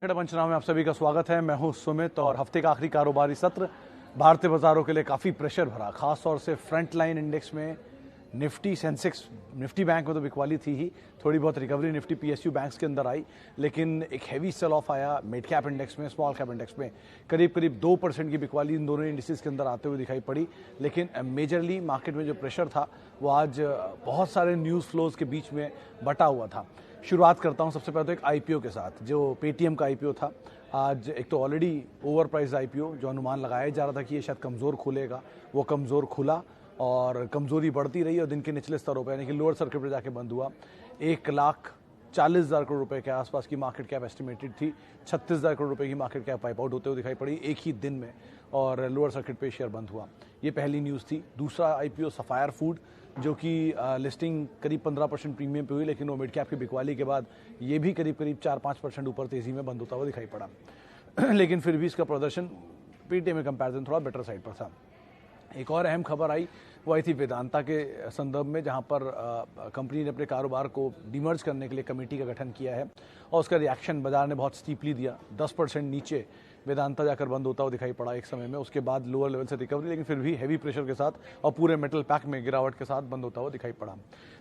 पंचनामे में आप सभी का स्वागत है। मैं हूं सुमित और हफ्ते का आखिरी कारोबारी सत्र भारतीय बाजारों के लिए काफ़ी प्रेशर भरा, खास तौर से फ्रंट लाइन इंडेक्स में निफ्टी सेंसेक्स, निफ्टी बैंक में तो बिकवाली थी ही, थोड़ी बहुत रिकवरी निफ्टी पीएसयू बैंक्स के अंदर आई, लेकिन एक हैवी सेल ऑफ आया मिड कैप इंडेक्स में, स्मॉल कैप इंडेक्स में करीब करीब 2% की बिकवाली इन दोनों इंडिसेस के अंदर आते हुए दिखाई पड़ी। लेकिन मेजरली मार्केट में जो प्रेशर था वो आज बहुत सारे न्यूज़ फ्लोज के बीच में बटा हुआ था। शुरुआत करता हूं सबसे पहले तो एक आईपीओ के साथ, जो पेटीएम का आईपीओ था। आज एक तो ऑलरेडी ओवर प्राइस आईपीओ, जो अनुमान लगाया जा रहा था कि ये शायद कमज़ोर खुलेगा, वो कमज़ोर खुला और कमज़ोरी बढ़ती रही और दिन के निचले स्तरों पर यानी कि लोअर सर्किट पर जाके बंद हुआ। 1,40,000 करोड़ रुपए के आसपास की मार्केट कैप एस्टिमेटेड थी, 36,000 करोड़ रुपए की मार्केट कैप वाइप आउट होते हुए दिखाई पड़ी एक ही दिन में और लोअर सर्किट पे शेयर बंद हुआ। ये पहली न्यूज़ थी। दूसरा आईपीओ सफायर फूड, जो कि लिस्टिंग करीब 15% प्रीमियम पे हुई, लेकिन वो मिड कैप की बिकवाली के बाद ये भी करीब 4-5% ऊपर तेजी में बंद होता हुआ दिखाई पड़ा। लेकिन फिर भी इसका प्रदर्शन पेटीएम में कंपैरिजन थोड़ा बेटर साइड पर था। एक और अहम खबर आई, वो आई थी वेदांता के संदर्भ में, जहां पर कंपनी ने अपने कारोबार को डिमर्ज करने के लिए कमेटी का गठन किया है और उसका रिएक्शन बाजार ने बहुत स्टीपली दिया। 10% नीचे वेदांता जाकर बंद होता हुआ दिखाई पड़ा एक समय में, उसके बाद लोअर लेवल से रिकवरी, लेकिन फिर भी हैवी प्रेशर के साथ और पूरे मेटल पैक में गिरावट के साथ बंद होता हुआ दिखाई पड़ा।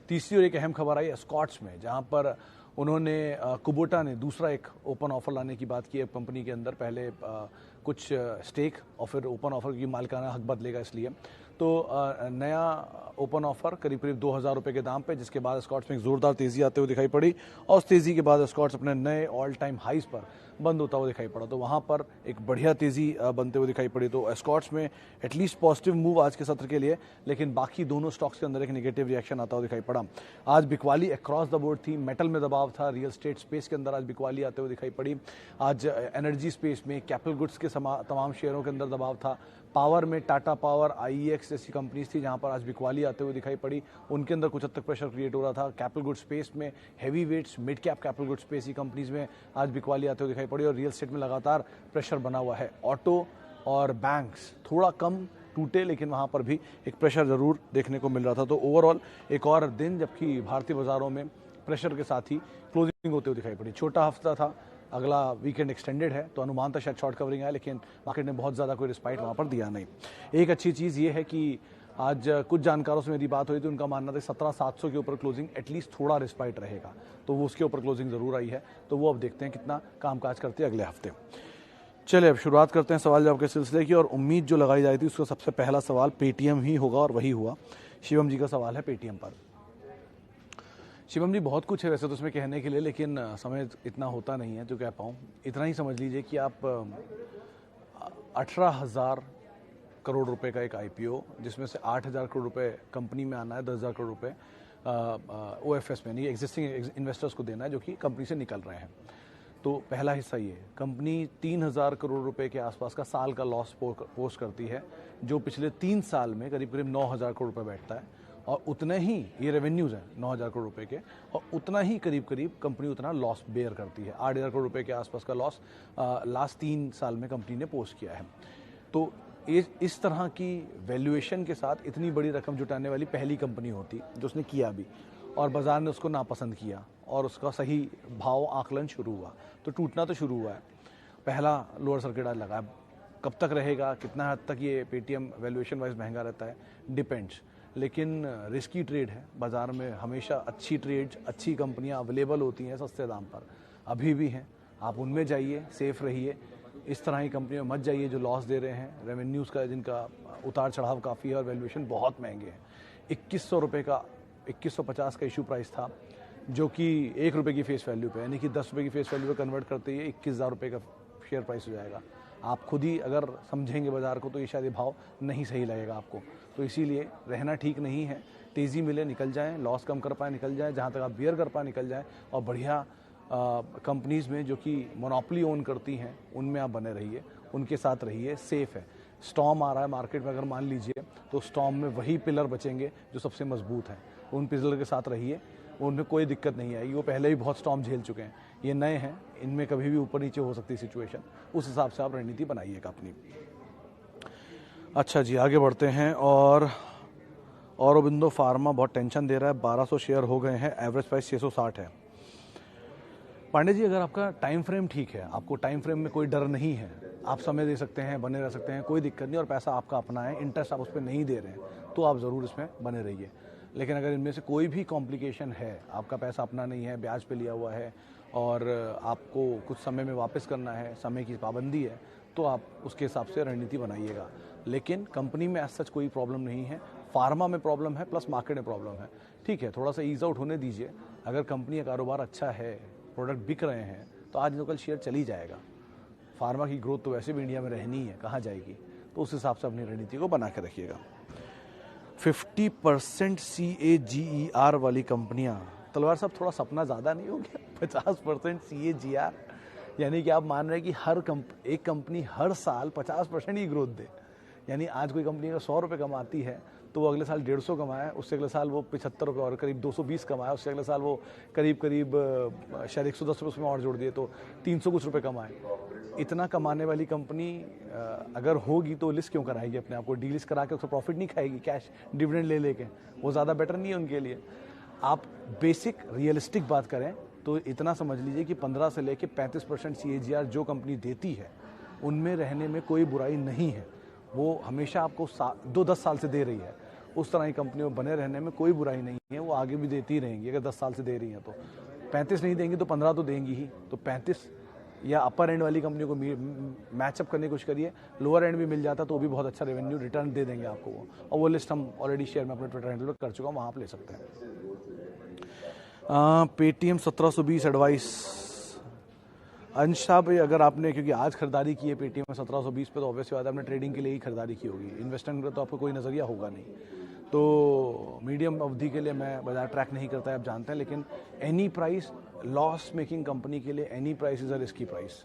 तीसरी और एक अहम खबर आई स्कॉट्स में, जहां पर उन्होंने कुबोटा ने दूसरा एक ओपन ऑफर लाने की बात की है कंपनी के अंदर। पहले कुछ स्टेक और फिर ओपन ऑफर की मालिकाना हक बदलेगा, इसलिए तो नया ओपन ऑफर करीब करीब 2,000 रुपये के दाम पे, जिसके बाद स्कॉट्स में एक जोरदार तेजी आते हुए दिखाई पड़ी और उस तेजी के बाद स्कॉट्स अपने नए ऑल टाइम हाइज पर बंद होता हुआ दिखाई पड़ा। तो वहाँ पर एक बढ़िया तेजी बनते हुए दिखाई पड़ी। तो स्कॉट्स में एटलीस्ट पॉजिटिव मूव आज के सत्र के लिए, लेकिन बाकी दोनों स्टॉक्स के अंदर एक नेगेटिव रिएक्शन आता हुआ दिखाई पड़ा। आज बिकवाली अक्रॉस द बोर्ड थी, मेटल में दबाव था, रियल स्टेट स्पेस के अंदर आज बिकवाली आते हुए दिखाई पड़ी। आज एनर्जी स्पेस में कैपिटल गुड्स के तमाम शेयरों के अंदर दबाव था। पावर में टाटा पावर, आईईएक्स जैसी कंपनीज थी जहां पर आज बिकवाली आते हुए दिखाई पड़ी, उनके अंदर कुछ हद तक प्रेशर क्रिएट हो रहा था। कैपिटल गुड स्पेस में heavy weights, mid cap capital good space की कंपनीज में आज बिकवाली आते हुए दिखाई पड़ी और रियल एस्टेट में लगातार प्रेशर बना हुआ है। ऑटो और बैंक्स थोड़ा कम टूटे, लेकिन वहां पर भी एक प्रेशर जरूर देखने को मिल रहा था। तो ओवरऑल एक और दिन जबकि भारतीय बाजारों में प्रेशर के साथ ही क्लोजिंग होते हुए दिखाई पड़ी। छोटा हफ्ता था, अगला वीकेंड एक्सटेंडेड है, तो अनुमान था शायद शॉर्ट कवरिंग आए, लेकिन मार्केट ने बहुत ज़्यादा कोई रिस्पाइट वहाँ पर दिया नहीं। एक अच्छी चीज़ ये है कि आज कुछ जानकारों से मेरी बात हुई थी, उनका मानना था 17,700 के ऊपर क्लोजिंग एटलीस्ट थोड़ा रिस्पाइट रहेगा, तो वो उसके ऊपर क्लोजिंग ज़रूर आई है। तो वो अब देखते हैं कितना कामकाज करते हैं अगले हफ्ते। चलिए अब शुरुआत करते हैं सवाल जवाब के सिलसिले की, और उम्मीद जो लगाई जाती थी उसका सबसे पहला सवाल पेटीएम ही होगा और वही हुआ। शिवम जी का सवाल है पेटीएम पर। शिवम जी, बहुत कुछ है वैसे तो उसमें कहने के लिए, लेकिन समय इतना होता नहीं है जो कह पाऊँ। इतना ही समझ लीजिए कि आप 18,000 करोड़ रुपए का एक आईपीओ, जिसमें से 8,000 करोड़ रुपए कंपनी में आना है, 10,000 करोड़ रुपए ओएफएस में, नहीं एग्जिस्टिंग इन्वेस्टर्स को देना है जो कि कंपनी से निकल रहे हैं। तो पहला हिस्सा ये, कंपनी 3,000 करोड़ रुपए के आसपास का साल का लॉस पोस्ट करती है, जो पिछले 3 साल में करीब करीब 9,000 करोड़ रुपए बैठता है, और उतने ही ये रेवेन्यूज़ हैं 9,000 करोड़ रुपए के, और उतना ही करीब करीब कंपनी उतना लॉस बेयर करती है। 8,000 करोड़ रुपए के आसपास का लॉस लास्ट 3 साल में कंपनी ने पोस्ट किया है। तो इस तरह की वैल्यूएशन के साथ इतनी बड़ी रकम जुटाने वाली पहली कंपनी होती जो उसने किया भी, और बाजार ने उसको नापसंद किया और उसका सही भाव आकलन शुरू हुआ, तो टूटना तो शुरू हुआ है। पहला लोअर सर्किट आज लगा, कब तक रहेगा, कितना हद तक ये पेटीएम वैल्यूएशन वाइज महंगा रहता है, डिपेंड्स। लेकिन रिस्की ट्रेड है, बाजार में हमेशा अच्छी ट्रेड्स, अच्छी कंपनियां अवेलेबल होती हैं सस्ते दाम पर, अभी भी हैं। आप उनमें जाइए, सेफ रहिए, इस तरह की कंपनियों में मत जाइए जो लॉस दे रहे हैं, रेवेन्यूज़ का जिनका उतार चढ़ाव काफ़ी है और वैल्यूएशन बहुत महंगे हैं। 2,100 रुपये का, 2,150 का इशू प्राइस था, जो कि 1 रुपये की फेस वैल्यू पे, यानी कि 10 रुपये की फेस वैल्यू पे कन्वर्ट करते ही 21,000 रुपये का शेयर प्राइस हो जाएगा। आप खुद ही अगर समझेंगे बाजार को तो ये शायद ये भाव नहीं सही लगेगा आपको। तो इसीलिए रहना ठीक नहीं है, तेज़ी मिले निकल जाएं, लॉस कम कर पाए निकल जाएं, जहाँ तक आप बियर कर पाए निकल जाएं, और बढ़िया कंपनीज़ में जो कि मोनोपोली ओन करती हैं उनमें आप बने रहिए, उनके साथ रहिए, सेफ है। स्टॉर्म आ रहा है मार्केट में, अगर मान लीजिए, तो स्टॉर्म में वही पिलर बचेंगे जो सबसे मजबूत हैं, उन पिलर के साथ रहिए, उनमें कोई दिक्कत नहीं आएगी। वो पहले भी बहुत स्टॉर्म झेल चुके हैं, ये नए हैं, इनमें कभी भी ऊपर नीचे हो सकती है सिचुएशन, उस हिसाब से आप रणनीति बनाइएगा अपनी। अच्छा जी, आगे बढ़ते हैं। और औरोबिंदो फार्मा बहुत टेंशन दे रहा है, 1,200 शेयर हो गए हैं, एवरेज प्राइस 660 है। पांडे जी, अगर आपका टाइम फ्रेम ठीक है, आपको टाइम फ्रेम में कोई डर नहीं है, आप समय दे सकते हैं, बने रह सकते हैं, कोई दिक्कत नहीं, और पैसा आपका अपना है, इंटरेस्ट आप उस पर नहीं दे रहे हैं, तो आप ज़रूर इसमें बने रहिए। लेकिन अगर इनमें से कोई भी कॉम्प्लिकेशन है, आपका पैसा अपना नहीं है, ब्याज पे लिया हुआ है और आपको कुछ समय में वापस करना है, समय की पाबंदी है, तो आप उसके हिसाब से रणनीति बनाइएगा। लेकिन कंपनी में एज सच कोई प्रॉब्लम नहीं है, फार्मा में प्रॉब्लम है प्लस मार्केट में प्रॉब्लम है। ठीक है, थोड़ा सा ईज आउट होने दीजिए। अगर कंपनी का कारोबार अच्छा है, प्रोडक्ट बिक रहे हैं, तो आज तो कल शेयर चल ही जाएगा। फार्मा की ग्रोथ तो वैसे भी इंडिया में रहनी है, कहाँ जाएगी, तो उस हिसाब से अपनी रणनीति को बना के रखिएगा। 50% CAGR वाली कंपनियां, तलवार साहब थोड़ा सपना ज़्यादा नहीं हो गया? 50% CAGR यानी कि आप मान रहे हैं कि एक कंपनी हर साल 50% ही ग्रोथ दे। यानी आज कोई कंपनी अगर 100 रुपये कमाती है तो वो अगले साल 150 कमाए, उससे अगले साल वो 75 रुपये और करीब 220 कमाए, उससे अगले साल वो करीब शायद 110 रुपये उसमें और जोड़ दिए तो 300 कुछ रुपये कमाए। इतना कमाने वाली कंपनी अगर होगी तो लिस्ट क्यों कराएगी अपने आप को? डीलिस्ट करा के उसका प्रॉफिट नहीं खाएगी कैश डिविडेंड ले लेके? वो ज़्यादा बेटर नहीं है उनके लिए। आप बेसिक रियलिस्टिक बात करें तो इतना समझ लीजिए कि 15 से लेके 35% CAGR जो कंपनी देती है उनमें रहने में कोई बुराई नहीं है। वो हमेशा आपको 2-10 साल से दे रही है, उस तरह की कंपनियों में बने रहने में कोई बुराई नहीं है। वो आगे भी देती रहेंगी, अगर 10 साल से दे रही हैं तो 35 नहीं देंगी तो 15 तो देंगी ही। तो 35 या अपर एंड वाली कंपनी को मैचअप करने की कोशिश करिए। लोअर एंड भी मिल जाता तो वो भी बहुत अच्छा रेवेन्यू रिटर्न दे देंगे आपको वो, और वो लिस्ट हम ऑलरेडी शेयर में अपने ट्विटर हैंडल पर कर चुका हूँ, वहाँ आप ले सकते हैं। Paytm 1720 advice. अंश साहब, अगर आपने क्योंकि आज खरीदारी की है पेटीएम में 1720 पे, तो ऑब्वियसली बात है आपने ट्रेडिंग के लिए ही खरीदारी की होगी, इन्वेस्टमेंट का तो आपको कोई नज़रिया होगा नहीं। तो मीडियम अवधि के लिए मैं बाजार ट्रैक नहीं करता है, आप जानते हैं, लेकिन any price loss making company के लिए any price is a risky price,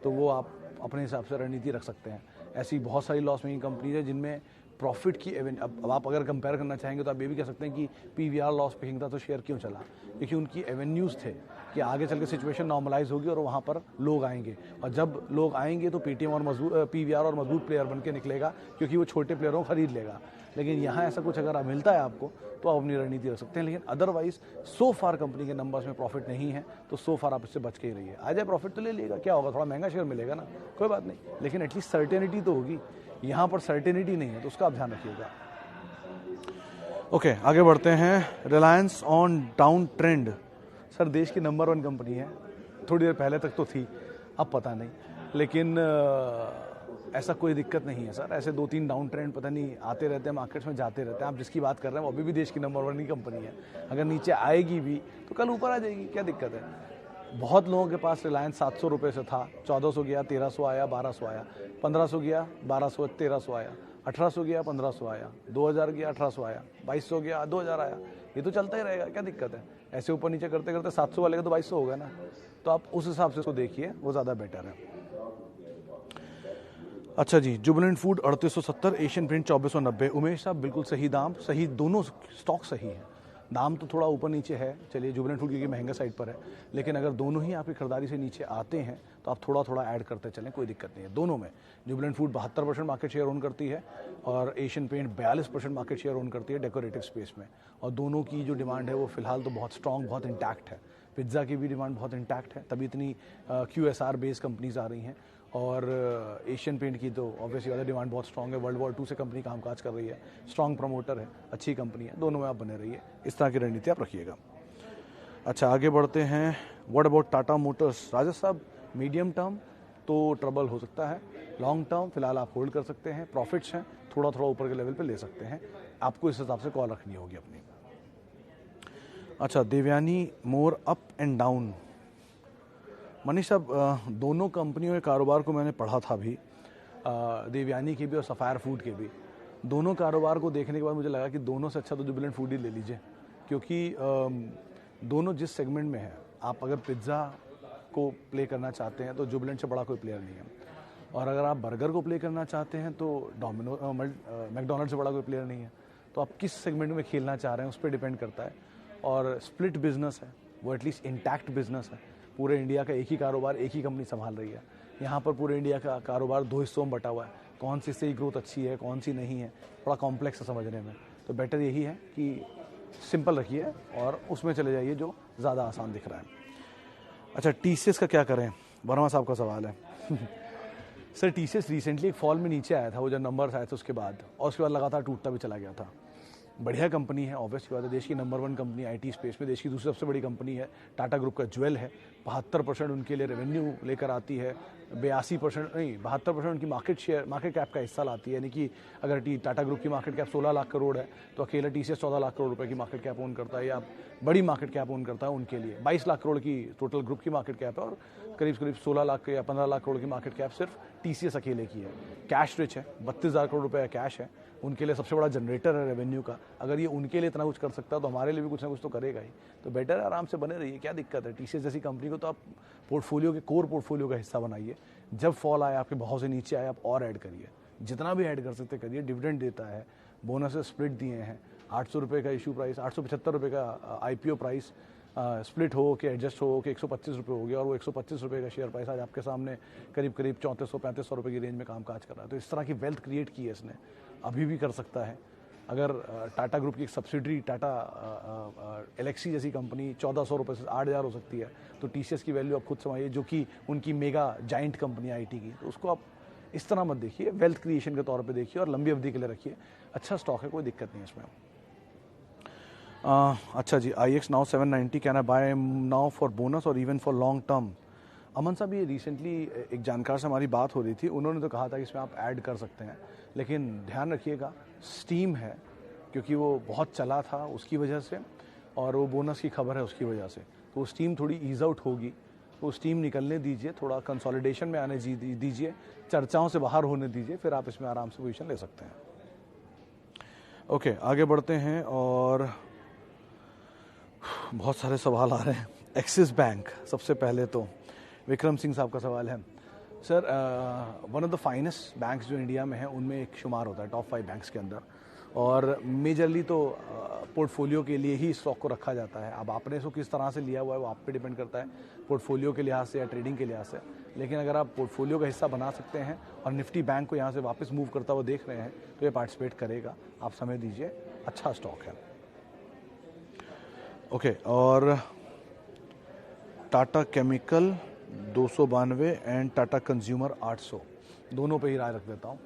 तो वो आप अपने हिसाब से रणनीति रख सकते हैं। ऐसी बहुत सारी लॉस मेकिंग कंपनीज है जिनमें प्रॉफिट की अब आप अगर कंपेयर करना चाहेंगे तो आप ये भी कह सकते हैं कि PVR लॉस मेकिंग था तो शेयर क्यों चला? क्योंकि उनकी एवेन्यूज़ थे कि आगे चल के सिचुएशन नॉर्मलाइज होगी और वहाँ पर लोग आएंगे, और जब लोग आएंगे तो पेटीएम और PVR और मजबूत प्लेयर बन के निकलेगा, क्योंकि वो छोटे प्लेयरों को खरीद लेगा। लेकिन यहाँ ऐसा कुछ अगर मिलता है आपको तो आप अपनी रणनीति रख सकते हैं। लेकिन अदरवाइज सो फार कंपनी के नंबर्स में प्रॉफिट नहीं है, तो सो फार आप इससे बच के ही रहिए। आ जाए प्रॉफिट तो ले लीजिएगा, क्या होगा, थोड़ा महंगा शेयर मिलेगा ना, कोई बात नहीं, लेकिन एटलीस्ट सर्टेनिटी तो होगी। यहाँ पर सर्टेनिटी नहीं है, तो उसका आप ध्यान रखिएगा। ओके, आगे बढ़ते हैं। Reliance on down trend. Sir देश की नंबर 1 कंपनी है, थोड़ी देर पहले तक तो थी, अब पता नहीं, लेकिन ऐसा कोई दिक्कत नहीं है सर। ऐसे 2-3 डाउन ट्रेंड पता नहीं आते रहते हैं, मार्केट्स में जाते रहते हैं। आप जिसकी बात कर रहे हैं वो अभी भी देश की नंबर 1 ही कंपनी है। अगर नीचे आएगी भी तो कल ऊपर आ जाएगी, क्या दिक्कत है? बहुत लोगों के पास रिलायंस 700 रुपये से था, 1400 गया, 1300 आया, 1200 आया, 1500 गया, 1200, 1300 आया, 1800 गया, 1500 आया, 2000 गया, 1800 आया, 2200 गया, 2000 आया। ये तो चलता ही रहेगा, क्या दिक्कत है? ऐसे ऊपर नीचे करते करते 700 वाले का तो 2200 हो गया ना। तो आप उस हिसाब से इसको देखिए, वो ज़्यादा बेटर है। अच्छा जी, Jubilant food 3870, Asian paint 2490। Umesh साहब बिल्कुल सही दाम, सही, दोनों स्टॉक सही है। दाम तो थोड़ा ऊपर नीचे है, चलिए जुबिलेंट फूड क्योंकि महंगा साइड पर है, लेकिन अगर दोनों ही आपकी खरीदारी से नीचे आते हैं तो आप थोड़ा थोड़ा ऐड करते चलें, कोई दिक्कत नहीं है दोनों में। Jubilant Food 72% market share own करती है और Asian Paint 42% market share own करती है डेकोरेटिव स्पेस में, और दोनों की जो डिमांड है वो फिलहाल तो बहुत स्ट्रॉन्ग, बहुत इंटैक्ट है। पिज्ज़ा की भी डिमांड बहुत इंटैक्ट है, तभी इतनी QSR बेस्ड कंपनीज आ रही हैं, और एशियन पेंट की तो ऑब्वियसली वाला डिमांड बहुत स्ट्रॉन्ग है। वर्ल्ड वॉर 2 से कंपनी कामकाज कर रही है, स्ट्रॉन्ग प्रमोटर है, अच्छी कंपनी है, दोनों में आप बने रहिए, इस तरह की रणनीति आप रखिएगा। अच्छा, आगे बढ़ते हैं। What about Tata Motors? Rajesh साहब, मीडियम टर्म तो ट्रबल हो सकता है, लॉन्ग टर्म फिलहाल आप होल्ड कर सकते हैं, प्रॉफिट्स हैं, थोड़ा थोड़ा ऊपर के लेवल पे ले सकते हैं, आपको इस हिसाब से कॉल रखनी होगी अपनी। अच्छा, Devyani more up and down. Manish साहब, दोनों कंपनियों के कारोबार को मैंने पढ़ा था अभी, देवयानी के भी और सफ़ायर फूड के भी। दोनों कारोबार को देखने के बाद मुझे लगा कि दोनों से अच्छा तो जुबिलेंट फूड ही ले लीजिए, क्योंकि दोनों जिस सेगमेंट में है, आप अगर पिज़्ज़ा को प्ले करना चाहते हैं तो जुबिलेंट से बड़ा कोई प्लेयर नहीं है, और अगर आप बर्गर को प्ले करना चाहते हैं तो मैकडोनल्ड से बड़ा कोई प्लेयर नहीं है। तो आप किस सेगमेंट में खेलना चाह रहे हैं उस पर डिपेंड करता है। और स्प्लिट बिजनेस है, वो एटलीस्ट इंटैक्ट बिजनेस है, पूरे इंडिया का एक ही कारोबार एक ही कंपनी संभाल रही है। यहाँ पर पूरे इंडिया का कारोबार 2 हिस्सों में बटा हुआ है, कौन सी से ग्रोथ अच्छी है कौन सी नहीं है, थोड़ा कॉम्प्लेक्स है समझने में। तो बेटर यही है कि सिंपल रखिए और उसमें चले जाइए जो ज़्यादा आसान दिख रहा है। अच्छा, टीसीएस का क्या करें, वर्मा साहब का सवाल है। सर टीसीएस रिसेंटली एक फॉल में नीचे आया था, वो जब नंबर्स आए थे उसके बाद, और उसके बाद लगातार टूटता भी चला गया था। बढ़िया कंपनी है, ऑब्वियस की बात है, देश की नंबर 1 कंपनी आईटी स्पेस में, देश की दूसरी सबसे बड़ी कंपनी है, टाटा ग्रुप का ज्वेल है। 72% उनके लिए रेवेन्यू लेकर आती है, 82% नहीं 72% उनकी मार्केट कैप का हिस्सा लाती है। यानी कि अगर टाटा ग्रुप की मार्केट कैप 16 लाख करोड़ है तो अकेला टीसीएस 14 लाख करोड़ रुपए की मार्केट कैप ओन करता है, या बड़ी मार्केट कैप ओन करता है उनके लिए। 22 लाख करोड़ की टोटल ग्रुप की मार्केट कैप है, और करीब 16 लाख या 15 लाख करोड़ की मार्केट कैप सिर्फ टीसीएस अकेले की है। कैश रिच है, 32,000 करोड़ रुपए का कैश है, उनके लिए सबसे बड़ा जनरेटर है रेवेन्यू का। अगर ये उनके लिए इतना कुछ कर सकता है तो हमारे लिए भी कुछ ना कुछ तो करेगा ही। तो बेटर है, आराम से बने रहिए, क्या दिक्कत है। टीसीएस जैसी कंपनी को तो आप पोर्टफोलियो के कोर पोर्टफोलियो का हिस्सा बनाइए। जब फॉल आए, आपके भाव से नीचे आए, आप और ऐड करिए, जितना भी ऐड कर सकते करिए। डिविडेंड देता है, बोनस स्प्लिट दिए हैं, 800 रुपये का इशू प्राइस, 875 रुपये का आईपीओ प्राइस स्प्लिट हो के एडजस्ट हो के 125 रुपये हो गया, और वो 125 रुपये का शेयर प्राइस आज आपके सामने करीब 3400-3500 रुपये की रेंज में कामकाज कर रहा है। तो इस तरह की वेल्थ क्रिएट की है इसने, अभी भी कर सकता है। अगर टाटा ग्रुप की एक सब्सिडरी टाटा एलेक्सी जैसी कंपनी 1400 रुपये से 8000 हो सकती है, तो टीसीएस की वैल्यू आप खुद समझिए, जो कि उनकी मेगा जाइंट कंपनी आईटी की। तो उसको आप इस तरह मत देखिए, वेल्थ क्रिएशन के तौर पे देखिए और लंबी अवधि के लिए रखिए। अच्छा स्टॉक है, कोई दिक्कत नहीं है इसमें। अच्छा जी, IX now 790, can I buy now for bonus और even for long term? Aman साहब, ये रिसेंटली एक जानकार से हमारी बात हो रही थी, उन्होंने तो कहा था कि इसमें आप ऐड कर सकते हैं, लेकिन ध्यान रखिएगा स्टीम है, क्योंकि वो बहुत चला था उसकी वजह से, और वो बोनस की खबर है उसकी वजह से, तो वो स्टीम थोड़ी ईज आउट होगी। तो स्टीम निकलने दीजिए, थोड़ा कंसोलिडेशन में आने दीजिए, चर्चाओं से बाहर होने दीजिए, फिर आप इसमें आराम से पोजीशन ले सकते हैं। ओके, आगे बढ़ते हैं, और बहुत सारे सवाल आ रहे हैं। एक्सिस बैंक, सबसे पहले तो विक्रम सिंह साहब का सवाल है। Sir, one of the finest banks जो इंडिया में है उनमें एक शुमार होता है, टॉप 5 बैंक्स के अंदर, और मेजरली तो पोर्टफोलियो के लिए ही स्टॉक को रखा जाता है। अब आपने इसको किस तरह से लिया हुआ है वो आप पे डिपेंड करता है, पोर्टफोलियो के लिहाज से या ट्रेडिंग के लिहाज से। लेकिन अगर आप पोर्टफोलियो का हिस्सा बना सकते हैं और निफ्टी बैंक को यहाँ से वापस मूव करता हुआ देख रहे हैं, तो ये पार्टिसिपेट करेगा। आप समय दीजिए, अच्छा स्टॉक है। ओके, और Tata chemical 292 and Tata consumer 800, दोनों पे ही राय रख देता हूँ।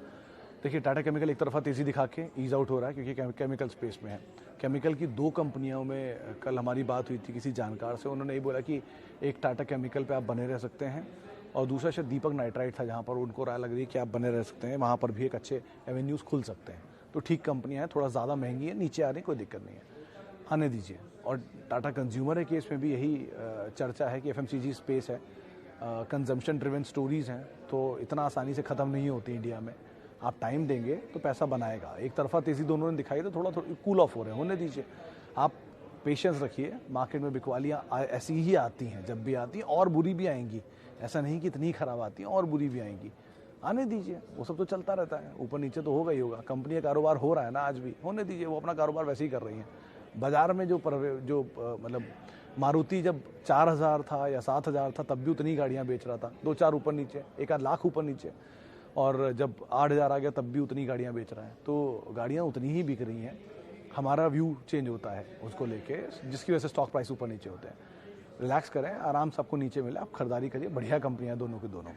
देखिए, टाटा केमिकल एक तरफा तेज़ी दिखा के ईज आउट हो रहा है, क्योंकि केमिकल स्पेस में है। केमिकल की 2 कंपनियों में कल हमारी बात हुई थी किसी जानकार से, उन्होंने ये बोला कि एक टाटा केमिकल पे आप बने रह सकते हैं, और दूसरा शायद दीपक नाइट्राइट था, जहाँ पर उनको राय लग रही है कि आप बने रह सकते हैं, वहाँ पर भी एक अच्छे एवेन्यूज़ खुल सकते हैं। तो ठीक कंपनियाँ हैं, थोड़ा ज़्यादा महंगी है, नीचे आ रही, कोई दिक्कत नहीं है, आने दीजिए। और टाटा कंज्यूमर के केस में भी यही चर्चा है कि एफएमसीजी स्पेस है, कंजम्पशन ड्रिवन स्टोरीज हैं, तो इतना आसानी से ख़त्म नहीं होती इंडिया में। आप टाइम देंगे तो पैसा बनाएगा। एक तरफा तेज़ी दोनों ने दिखाई, तो थोड़ा कूल ऑफ हो रहे हैं, होने दीजिए। आप पेशेंस रखिए, मार्केट में बिकवालियाँ ऐसी ही आती हैं, जब भी आती हैं और बुरी भी आएंगी। ऐसा नहीं कि इतनी खराब आती हैं, और बुरी भी आएंगी, आने दीजिए, वो सब तो चलता रहता है, ऊपर नीचे तो होगा ही होगा। कंपनी का कारोबार हो रहा है ना आज भी, होने दीजिए, वो अपना कारोबार वैसे ही कर रही हैं। बाजार में जो मतलब मारुति जब 4000 था या 7000 था, तब भी उतनी गाड़ियां बेच रहा था, 2-4 ऊपर नीचे, 1-आध लाख ऊपर नीचे, और जब 8000 आ गया तब भी उतनी गाड़ियां बेच रहा है। तो गाड़ियां उतनी ही बिक रही हैं, हमारा व्यू चेंज होता है उसको लेके, जिसकी वजह से स्टॉक प्राइस ऊपर नीचे होते हैं। रिलैक्स करें, आराम से आपको नीचे मिले, आप खरीदारी करिए, बढ़िया कंपनियां दोनों की दोनों।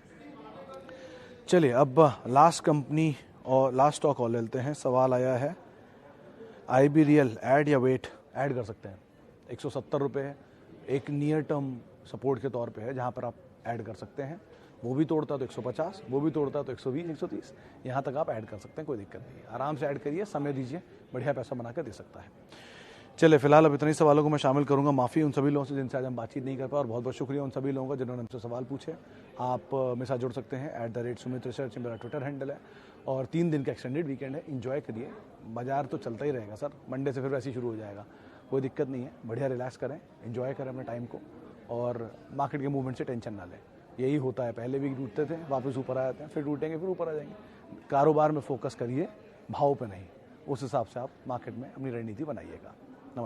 चलिए, अब लास्ट कंपनी और लास्ट स्टॉक और लेते हैं। सवाल आया है, IB रियल ऐड या वेट? ऐड कर सकते हैं, 170 रुपये है, एक नियर टर्म सपोर्ट के तौर पे है, जहाँ पर आप ऐड कर सकते हैं। वो भी तोड़ता है तो 150, वो भी तोड़ता है तो 120, 130, यहाँ तक आप ऐड कर सकते हैं, कोई दिक्कत नहीं है। आराम से ऐड करिए, समय दीजिए, बढ़िया पैसा बना कर दे सकता है। चलिए, फिलहाल अब इतने सवालों को मैं शामिल करूंगा। माफ़ी उन सभी लोगों से जिनसे आज हम बातचीत नहीं कर पाए, और बहुत बहुत शुक्रिया उन सभी लोगों का जिन्होंने हमसे सवाल पूछे। आप मेरे साथ जुड़ सकते हैं, @सुमित रिसर्च मेरा ट्विटर हैंडल है, और 3 दिन का एक्सटेंडेड वीकेंड है, इंजॉय करिए। बाजार तो चलता ही रहेगा सर, मंडे से फिर वैसे ही शुरू हो जाएगा, कोई दिक्कत नहीं है। बढ़िया रिलैक्स करें, इंजॉय करें अपने टाइम को, और मार्केट के मूवमेंट से टेंशन ना लें। यही होता है, पहले भी टूटते थे, वापस ऊपर आ जाते हैं, फिर टूटेंगे, फिर ऊपर आ जाएंगे। कारोबार में फोकस करिए, भाव पे नहीं। उस हिसाब से आप मार्केट में अपनी रणनीति बनाइएगा।